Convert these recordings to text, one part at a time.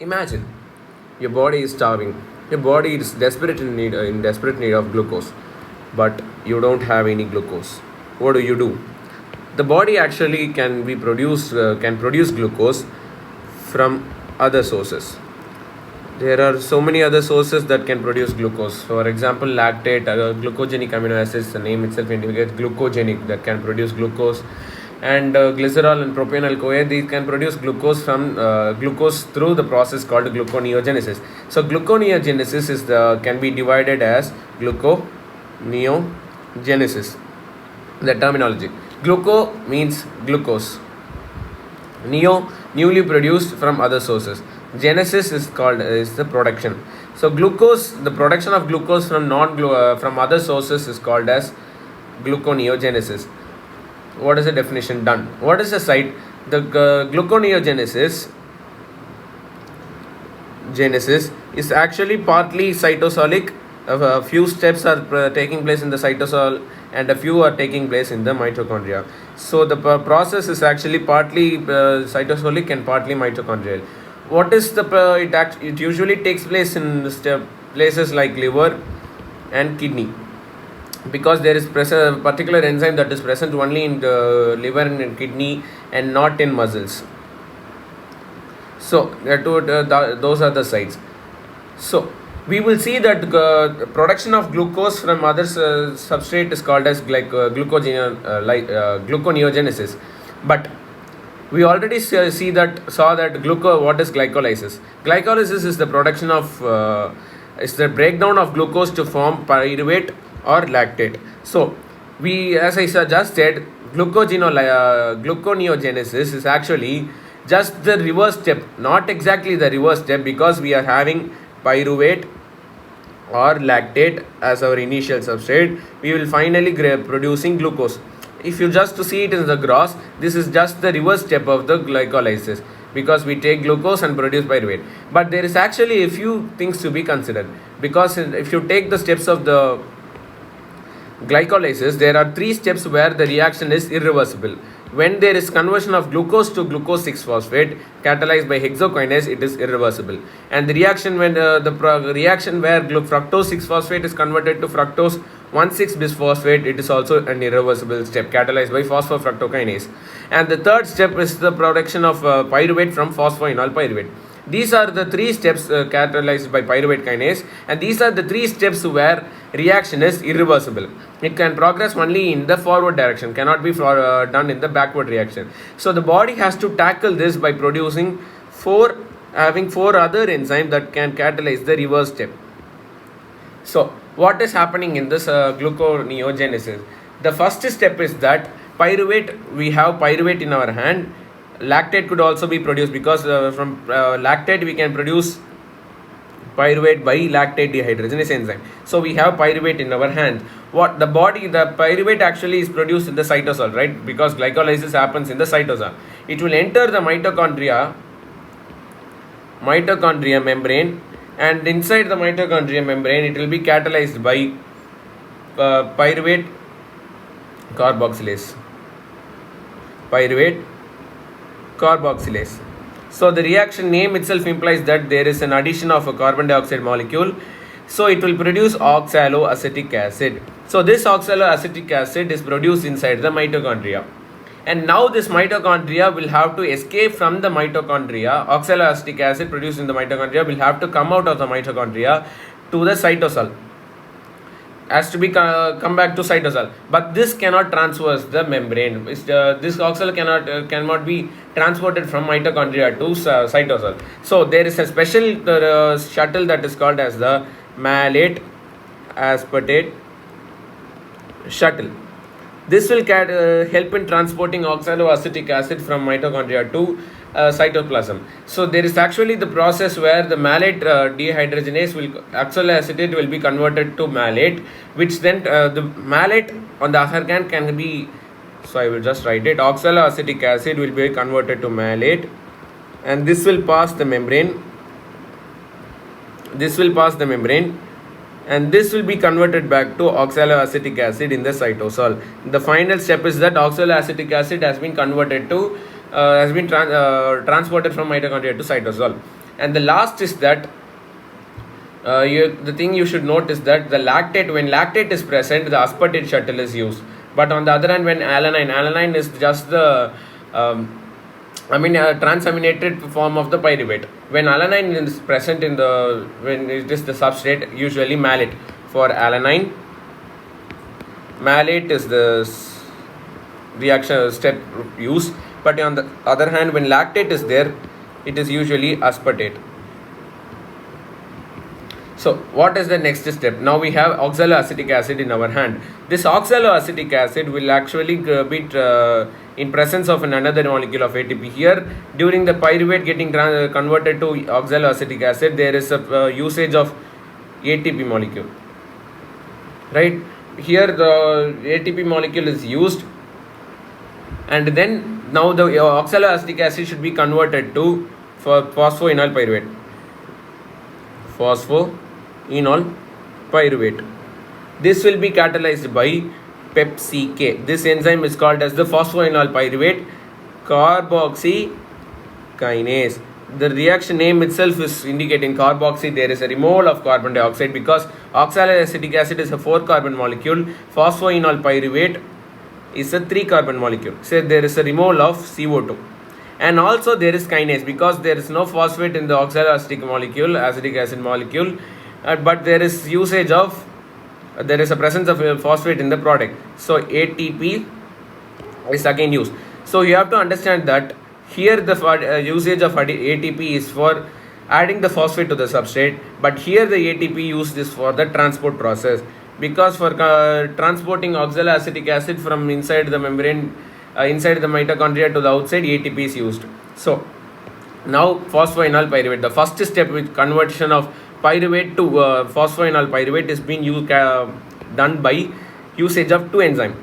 Imagine your body is starving. Your body is desperate need of glucose, but you don't have any glucose. What do? The body actually can produce glucose from other sources. There are so many other sources that can produce glucose. For example, lactate, glucogenic amino acids, the name itself indicates glucogenic, that can produce glucose. And glycerol and propanol CoA, these can produce glucose through the process called gluconeogenesis. So gluconeogenesis can be divided as gluconeogenesis, the terminology. Gluco means glucose. Newly produced from other sources. Genesis is the production. So glucose, the production of glucose from from other sources is called as gluconeogenesis. What is the definition done? What is the site? The gluconeogenesis is actually partly cytosolic. A few steps are taking place in the cytosol and a few are taking place in the mitochondria. So the process is actually partly cytosolic and partly mitochondrial. What is it usually takes place in places like liver and kidney, because there is a particular enzyme that is present only in the liver and kidney and not in muscles. So those are the sites. So we will see that production of glucose from other substrate is called as gluconeogenesis. But we already saw that what is glycolysis. Glycolysis is the production of is the breakdown of glucose to form pyruvate or lactate. So as I just said, gluconeogenesis is actually just the reverse step, not exactly the reverse step, because we are having pyruvate or lactate as our initial substrate. We will finally producing glucose. If you just to see it in the gross, this is just the reverse step of the glycolysis, because we take glucose and produce pyruvate. But there is actually a few things to be considered, because if you take the steps of the glycolysis, there are 3 steps where the reaction is irreversible. When there is conversion of glucose to glucose 6-phosphate catalyzed by hexokinase, it is irreversible. And the reaction when reaction where fructose 6-phosphate is converted to fructose 1,6-bisphosphate, it is also an irreversible step catalyzed by phosphofructokinase. And the third step is the production of pyruvate from phosphoenol pyruvate. These are the 3 steps catalyzed by pyruvate kinase, and these are the 3 steps where reaction is irreversible. It can progress only in the forward direction, cannot be done in the backward reaction. So the body has to tackle this by producing having 4 other enzymes that can catalyze the reverse step. So what is happening in this gluconeogenesis? The first step is that we have pyruvate in our hand. Lactate could also be produced, because from lactate we can produce pyruvate by lactate dehydrogenase enzyme. So we have pyruvate in our hand. The pyruvate actually is produced in the cytosol, right? Because glycolysis happens in the cytosol. It will enter the mitochondria membrane, and inside the mitochondria membrane it will be catalyzed by pyruvate carboxylase. So the reaction name itself implies that there is an addition of a carbon dioxide molecule. So it will produce oxaloacetic acid. So this oxaloacetic acid is produced inside the mitochondria. And now this mitochondria will have to escape from the mitochondria. Oxaloacetic acid produced in the mitochondria will have to come out of the mitochondria to the cytosol. Has to be come back to cytosol, but this cannot traverse the membrane. This oxalo cannot be transported from mitochondria to cytosol. So there is a special shuttle that is called as the malate aspartate shuttle. This will help in transporting oxaloacetic acid from mitochondria to cytoplasm. So there is actually the process where the malate dehydrogenase oxaloacetate will be converted to malate, which then the malate on the other hand can be, so I will just write it, oxaloacetic acid will be converted to malate, and this will pass the membrane. And this will be converted back to oxaloacetic acid in the cytosol. The final step is that oxaloacetic acid has been converted to transported from mitochondria to cytosol. And the last is that the thing you should note is that the lactate, when lactate is present, the aspartate shuttle is used. But on the other hand, when alanine is just the transaminated form of the pyruvate. When alanine is present in the, when it is the substrate, usually malate. For alanine, malate is the reaction step used. But on the other hand, when lactate is there, it is usually aspartate. So what is the next step? Now we have oxaloacetic acid in our hand. This oxaloacetic acid will actually be in presence of another molecule of ATP. Here, during the pyruvate getting converted to oxaloacetic acid, there is a usage of ATP molecule. Right? Here the ATP molecule is used, and then now the oxaloacetic acid should be converted to phosphoenol pyruvate. Phosphoenol pyruvate. This will be catalyzed by PepCK. This enzyme is called as the phosphoenol pyruvate carboxykinase. The reaction name itself is indicating carboxy. There is a removal of carbon dioxide because oxaloacetic acid is a 4-carbon molecule. Phosphoenol pyruvate is a 3-carbon molecule. So there is a removal of CO2. And also there is kinase because there is no phosphate in the oxaloacetic molecule, acetic acid molecule, but there is usage of, there is a presence of phosphate in the product. So ATP is again used. So you have to understand that here the usage of ATP is for adding the phosphate to the substrate, but here the ATP used is for the transport process, because for transporting oxaloacetic acid from inside the membrane, inside the mitochondria to the outside, ATP is used. So now phosphoenol pyruvate, the first step with conversion of pyruvate to phosphoenol pyruvate is being done by usage of 2 enzymes,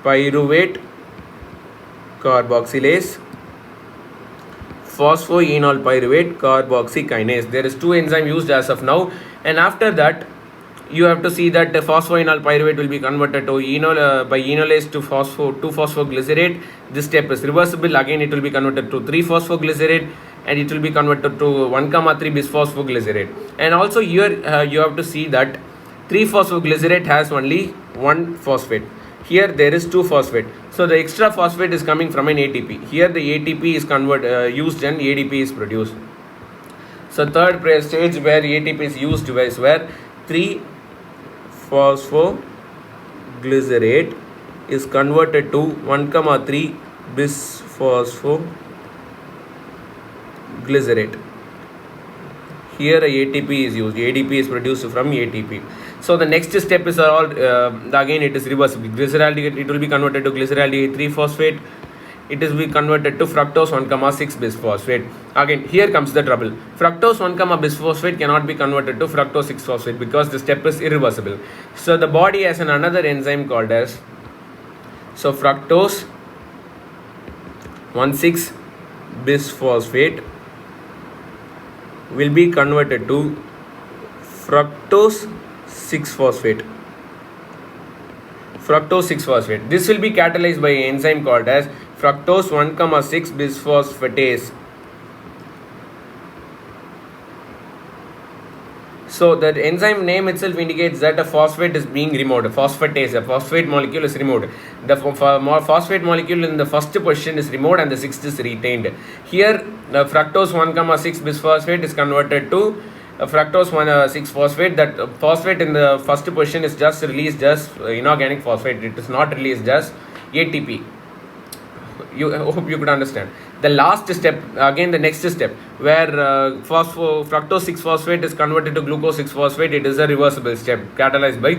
pyruvate carboxylase, phosphoenol pyruvate carboxykinase. There is 2 enzymes used as of now, and after that you have to see that the phosphoenol pyruvate will be converted to by enolase to 2-phosphoglycerate. This step is reversible. Again it will be converted to 3-phosphoglycerate, and it will be converted to 1,3 bisphosphoglycerate. And also here you have to see that 3-phosphoglycerate has only 1 phosphate. Here there is 2 phosphate. So the extra phosphate is coming from an ATP. Here the ATP is used and ADP is produced. So third stage where ATP is used is where 3-phosphoglycerate is converted to 1,3 bisphosphoglycerate. Here ATP is used. ADP is produced from ATP. So the next step is again it is reversible. Glyceraldehyde, it will be converted to glyceraldehyde 3-phosphate. It is be converted to fructose 1,6 bisphosphate. Again here comes the trouble. Fructose 1, bisphosphate cannot be converted to fructose 6-phosphate because the step is irreversible. So the body has another enzyme called as, so fructose 1,6 bisphosphate will be converted to fructose 6-phosphate. Fructose 6-phosphate. This will be catalyzed by an enzyme called as fructose 1,6 bisphosphatase. So the enzyme name itself indicates that a phosphate is being removed. Phosphatase, a phosphate molecule is removed. The phosphate molecule in the first position is removed and the sixth is retained. Here the fructose 1,6 bisphosphate is converted to fructose 6-phosphate. That phosphate in the first position is just released as inorganic phosphate. It is not released as ATP. I hope you could understand. The last step, again the next step, where fructose 6-phosphate is converted to glucose 6-phosphate, it is a reversible step catalyzed by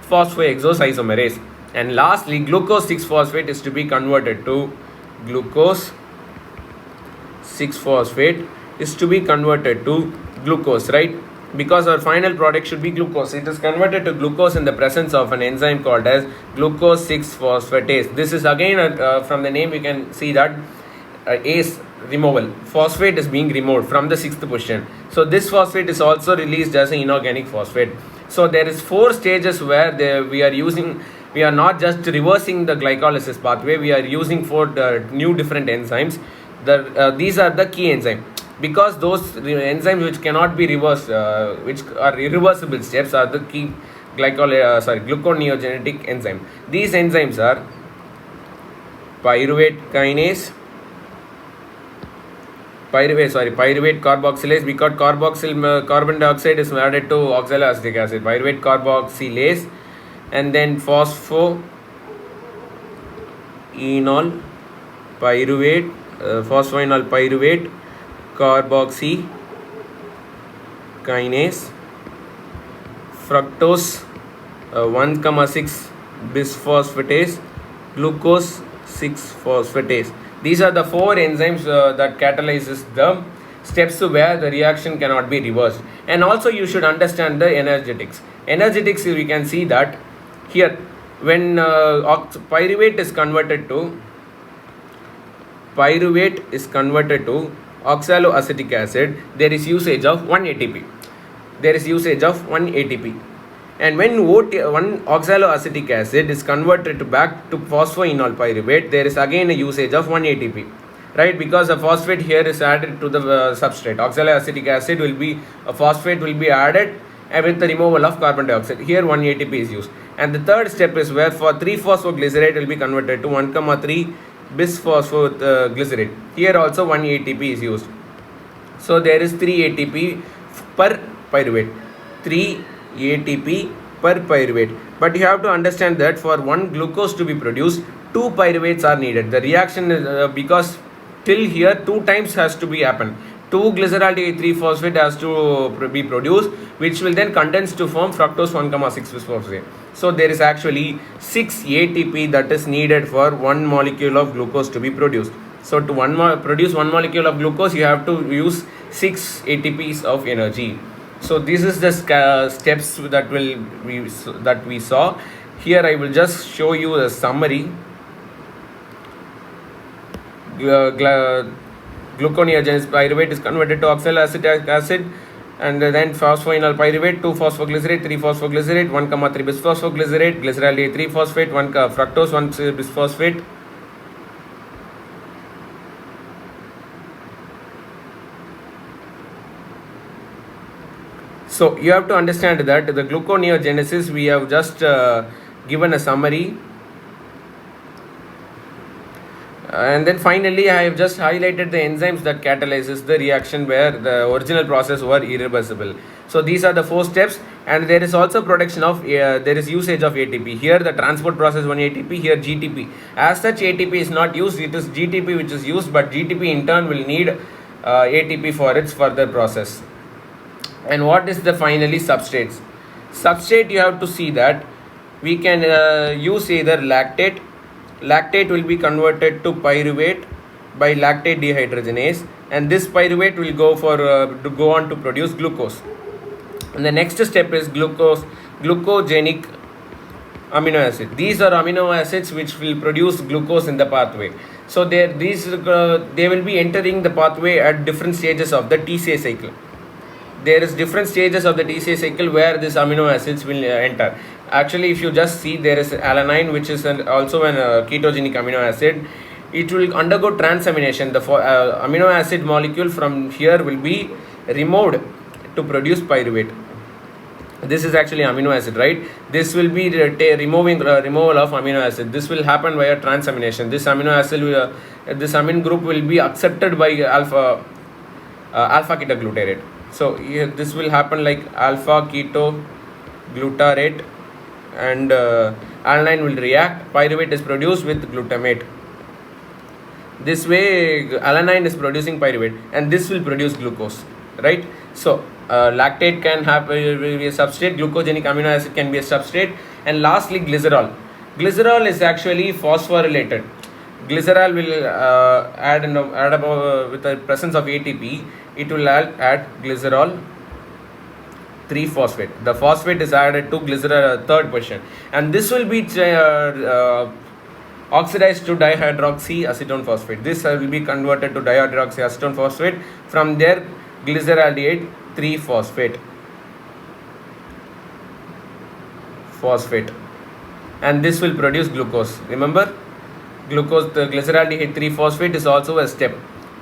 phosphoexose isomerase. And lastly, glucose 6-phosphate is to be converted to glucose 6-phosphate is to be converted to glucose, right? Because our final product should be glucose. It is converted to glucose in the presence of an enzyme called as glucose 6-phosphatase. This is again from the name we can see that ACE removal. Phosphate is being removed from the 6th position. So this phosphate is also released as an inorganic phosphate. So there is 4 stages where we are not just reversing the glycolysis pathway. We are using 4 new different enzymes. These are the key enzymes. because those enzymes which cannot be reversed, which are irreversible steps, are the key gluconeogenetic enzyme. These enzymes are pyruvate kinase, pyruvate carboxylase, because carbon dioxide is added to oxaloacetic acid, pyruvate carboxylase, and then phosphoenol pyruvate, carboxy kinase, fructose 1,6 bisphosphatase, glucose 6-phosphatase. These are the 4 enzymes that catalyzes the steps where the reaction cannot be reversed. And also you should understand the energetics. Energetics, we can see that here when pyruvate is converted to oxaloacetic acid, there is usage of 1 ATP. And when one oxaloacetic acid is converted back to phosphoenol pyruvate, there is again a usage of 1 ATP, right? Because the phosphate here is added to the substrate. Oxaloacetic acid will be, a phosphate will be added with the removal of carbon dioxide. Here 1 ATP is used. And the third step is where for 3-phosphoglycerate will be converted to 1,3 bisphosphoglycerate. Here also 1 ATP is used. So there is 3 ATP per pyruvate. 3 ATP per pyruvate. But you have to understand that for one glucose to be produced, 2 pyruvates are needed. The reaction is because till here 2 times has to be happen. 2 glyceraldehyde 3-phosphate has to be produced, which will then condense to form fructose 1,6 bisphosphate. So there is actually 6 ATP that is needed for 1 molecule of glucose to be produced. So to produce 1 molecule of glucose, you have to use 6 ATPs of energy. So this is the steps that we saw. Here I will just show you a summary. Gluconeogenesis pyruvate is converted to oxaloacetic acid, and then phosphoenol pyruvate, 2-phosphoglycerate, 3-phosphoglycerate, 1,3 bisphosphoglycerate, glyceraldehyde 3-phosphate, 1 fructose 1 bisphosphate. So you have to understand that the gluconeogenesis, we have just given a summary. And then finally I have just highlighted the enzymes that catalyzes the reaction where the original process were irreversible. So these are the 4 steps, and there is also production of there is usage of ATP. Here the transport process 1 ATP, here GTP. As such ATP is not used, it is GTP which is used, but GTP in turn will need ATP for its further process. And what is the finally substrates? Substrate, you have to see that we can use either lactate. Lactate will be converted to pyruvate by lactate dehydrogenase, and this pyruvate will go on to produce glucose. And the next step is glucogenic amino acid. These are amino acids which will produce glucose in the pathway. So they will be entering the pathway at different stages of the TCA cycle. There is different stages of the TCA cycle where these amino acids will enter. Actually, if you just see, there is alanine, which is also an ketogenic amino acid. It will undergo transamination. The amino acid molecule from here will be removed to produce pyruvate. This is actually amino acid, right? This will be removal of amino acid. This will happen via transamination. This amino acid, this amine group will be accepted by alpha ketoglutarate. So here this will happen like alpha ketoglutarate, and alanine will react. Pyruvate is produced with glutamate. This way alanine is producing pyruvate, and this will produce glucose, right? So lactate can be a substrate, glucogenic amino acid can be a substrate, and lastly glycerol. Glycerol is actually phosphorylated. Glycerol will add with the presence of ATP, it will add glycerol 3-phosphate. The phosphate is added to glycerol third position, and this will be oxidized to dihydroxyacetone phosphate. This will be converted to dihydroxyacetone phosphate. From there, glyceraldehyde 3-phosphate, and this will produce glucose. Remember, glucose, the glyceraldehyde 3-phosphate is also a step.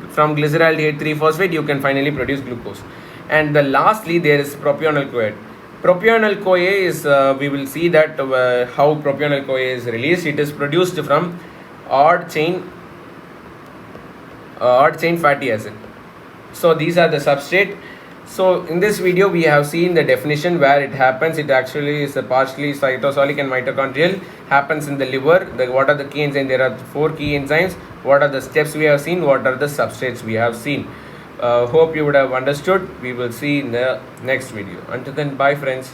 From glyceraldehyde 3-phosphate you can finally produce glucose. And the lastly there is propionyl CoA. Propionyl CoA is we will see that how propionyl CoA is released. It is produced from odd chain fatty acid. So these are the substrate. So in this video we have seen the definition where it happens. It actually is a partially cytosolic and mitochondrial, happens in the liver. What are the key enzymes? There are 4 key enzymes. What are the steps we have seen? What are the substrates we have seen? Hope you would have understood. We will see in the next video. Until then, bye friends.